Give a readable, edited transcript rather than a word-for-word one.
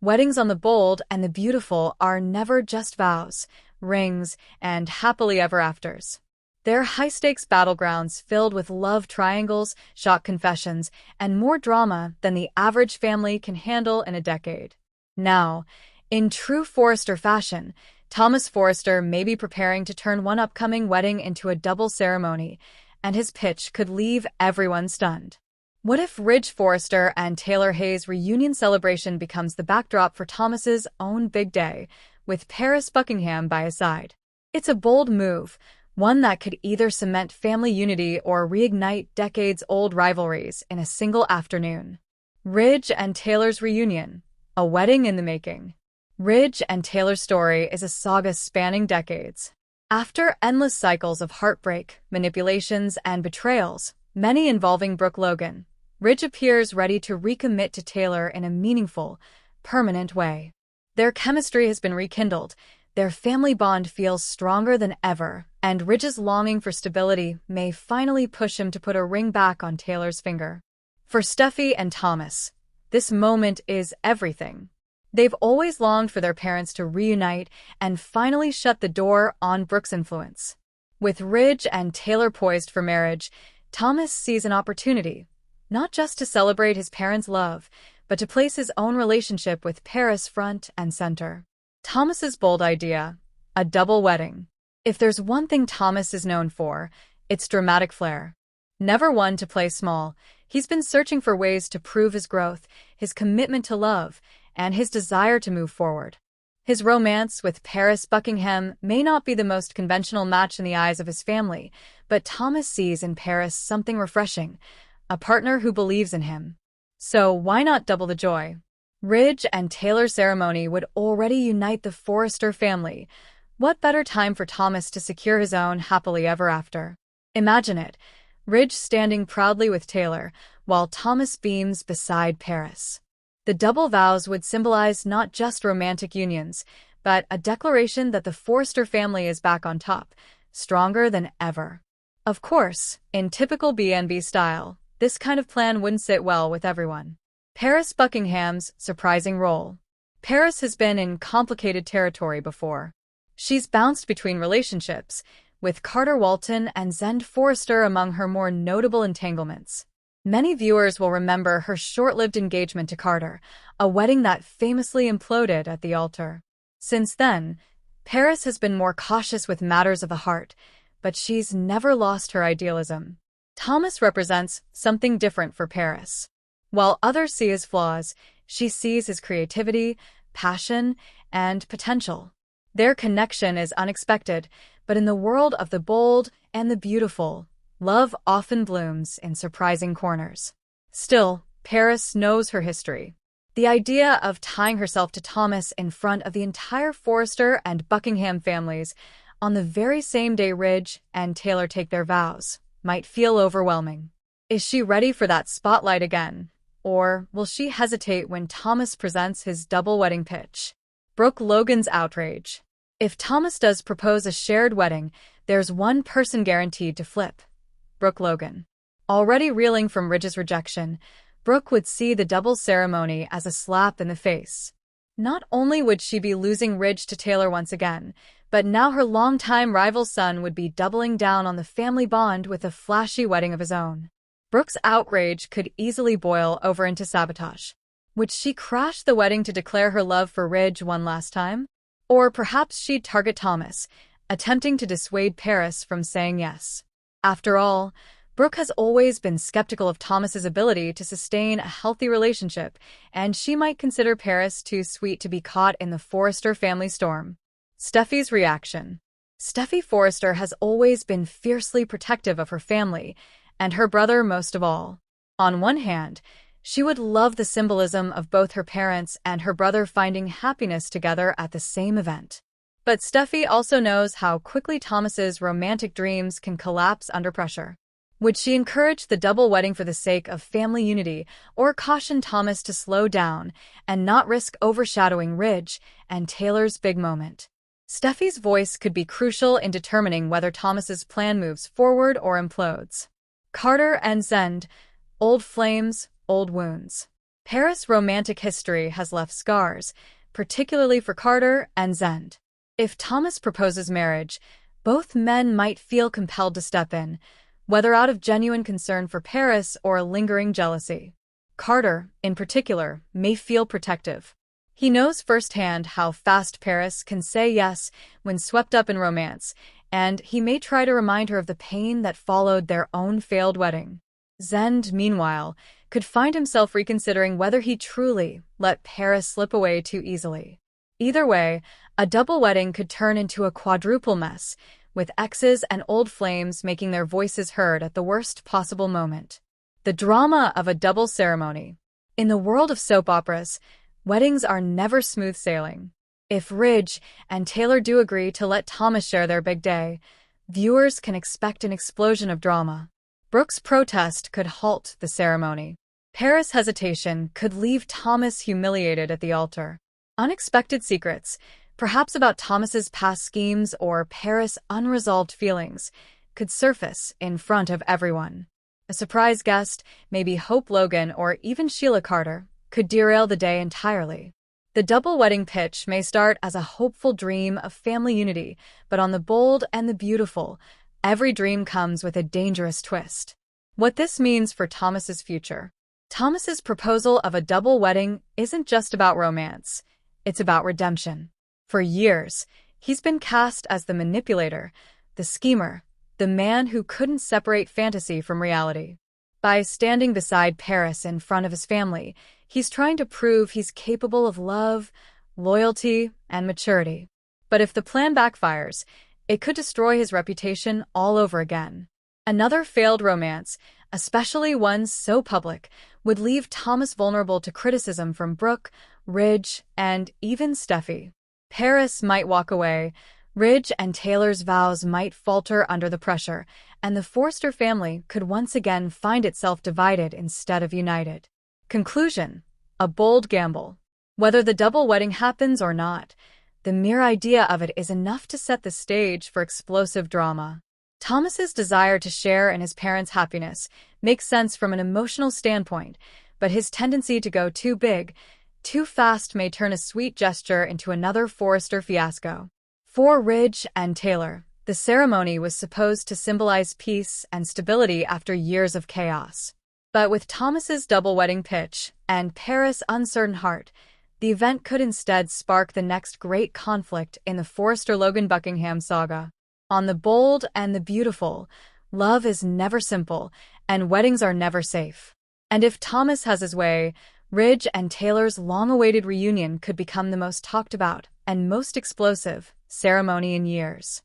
Weddings on the Bold and the Beautiful are never just vows, rings, and happily ever afters. They're high-stakes battlegrounds filled with love triangles, shock confessions, and more drama than the average family can handle in a decade. Now, in true Forrester fashion, Thomas Forrester may be preparing to turn one upcoming wedding into a double ceremony, and his pitch could leave everyone stunned. What if Ridge Forrester and Taylor Hayes' reunion celebration becomes the backdrop for Thomas's own big day, with Paris Buckingham by his side? It's a bold move, one that could either cement family unity or reignite decades-old rivalries in a single afternoon. Ridge and Taylor's reunion, a wedding in the making. Ridge and Taylor's story is a saga spanning decades. After endless cycles of heartbreak, manipulations, and betrayals, many involving Brooke Logan, Ridge appears ready to recommit to Taylor in a meaningful, permanent way. Their chemistry has been rekindled, their family bond feels stronger than ever, and Ridge's longing for stability may finally push him to put a ring back on Taylor's finger. For Steffy and Thomas, this moment is everything. They've always longed for their parents to reunite and finally shut the door on Brooke's influence. With Ridge and Taylor poised for marriage, Thomas sees an opportunity, not just to celebrate his parents' love, but to place his own relationship with Paris front and center. Thomas's bold idea, a double wedding. If there's one thing Thomas is known for, it's dramatic flair. Never one to play small, he's been searching for ways to prove his growth, his commitment to love, and his desire to move forward. His romance with Paris Buckingham may not be the most conventional match in the eyes of his family, but Thomas sees in Paris something refreshing, a partner who believes in him. So why not double the joy? Ridge and Taylor's ceremony would already unite the Forrester family. What better time for Thomas to secure his own happily ever after? Imagine it, Ridge standing proudly with Taylor, while Thomas beams beside Paris. The double vows would symbolize not just romantic unions, but a declaration that the Forrester family is back on top, stronger than ever. Of course, in typical B&B style, this kind of plan wouldn't sit well with everyone. Paris Buckingham's surprising role. Paris has been in complicated territory before. She's bounced between relationships, with Carter Walton and Zend Forrester among her more notable entanglements. Many viewers will remember her short-lived engagement to Carter, a wedding that famously imploded at the altar. Since then, Paris has been more cautious with matters of the heart, but she's never lost her idealism. Thomas represents something different for Paris. While others see his flaws, she sees his creativity, passion, and potential. Their connection is unexpected, but in the world of the bold and the beautiful, love often blooms in surprising corners. Still, Paris knows her history. The idea of tying herself to Thomas in front of the entire Forrester and Buckingham families on the very same day Ridge and Taylor take their vows might feel overwhelming. Is she ready for that spotlight again? Or will she hesitate when Thomas presents his double wedding pitch? Brooke Logan's outrage. If Thomas does propose a shared wedding, there's one person guaranteed to flip. Brooke Logan. Already reeling from Ridge's rejection, Brooke would see the double ceremony as a slap in the face. Not only would she be losing Ridge to Taylor once again, but now her longtime rival's son would be doubling down on the family bond with a flashy wedding of his own. Brooke's outrage could easily boil over into sabotage. Would she crash the wedding to declare her love for Ridge one last time? Or perhaps she'd target Thomas, attempting to dissuade Paris from saying yes. After all, Brooke has always been skeptical of Thomas's ability to sustain a healthy relationship, and she might consider Paris too sweet to be caught in the Forrester family storm. Steffy's reaction. Steffy Forrester has always been fiercely protective of her family, and her brother most of all. On one hand, she would love the symbolism of both her parents and her brother finding happiness together at the same event. But Steffy also knows how quickly Thomas's romantic dreams can collapse under pressure. Would she encourage the double wedding for the sake of family unity, or caution Thomas to slow down and not risk overshadowing Ridge and Taylor's big moment? Steffy's voice could be crucial in determining whether Thomas's plan moves forward or implodes. Carter and Zend, old flames, old wounds. Paris' romantic history has left scars, particularly for Carter and Zend. If Thomas proposes marriage, both men might feel compelled to step in, whether out of genuine concern for Paris or lingering jealousy. Carter, in particular, may feel protective. He knows firsthand how fast Paris can say yes when swept up in romance, and he may try to remind her of the pain that followed their own failed wedding. Zend, meanwhile, could find himself reconsidering whether he truly let Paris slip away too easily. Either way, a double wedding could turn into a quadruple mess, with exes and old flames making their voices heard at the worst possible moment. The drama of a double ceremony. In the world of soap operas, weddings are never smooth sailing. If Ridge and Taylor do agree to let Thomas share their big day, viewers can expect an explosion of drama. Brooke's protest could halt the ceremony. Paris' hesitation could leave Thomas humiliated at the altar. Unexpected secrets, perhaps about Thomas's past schemes or Paris' unresolved feelings, could surface in front of everyone. A surprise guest, maybe Hope Logan or even Sheila Carter, could derail the day entirely. The double wedding pitch may start as a hopeful dream of family unity, but on The Bold and the Beautiful, every dream comes with a dangerous twist. What this means for Thomas's future. Thomas's proposal of a double wedding isn't just about romance, it's about redemption. For years, he's been cast as the manipulator, the schemer, the man who couldn't separate fantasy from reality. By standing beside Paris in front of his family, he's trying to prove he's capable of love, loyalty, and maturity. But if the plan backfires, it could destroy his reputation all over again. Another failed romance, especially one so public, would leave Thomas vulnerable to criticism from Brooke, Ridge, and even Steffy. Paris might walk away, Ridge and Taylor's vows might falter under the pressure, and the Forster family could once again find itself divided instead of united. Conclusion: a bold gamble. Whether the double wedding happens or not, the mere idea of it is enough to set the stage for explosive drama. Thomas's desire to share in his parents' happiness makes sense from an emotional standpoint, but his tendency to go too big, too fast may turn a sweet gesture into another Forrester fiasco. For Ridge and Taylor, the ceremony was supposed to symbolize peace and stability after years of chaos. But with Thomas's double wedding pitch and Paris' uncertain heart, the event could instead spark the next great conflict in the Forrester-Logan Buckingham saga. On The Bold and the Beautiful, love is never simple, and weddings are never safe. And if Thomas has his way, Ridge and Taylor's long-awaited reunion could become the most talked about and most explosive ceremony in years.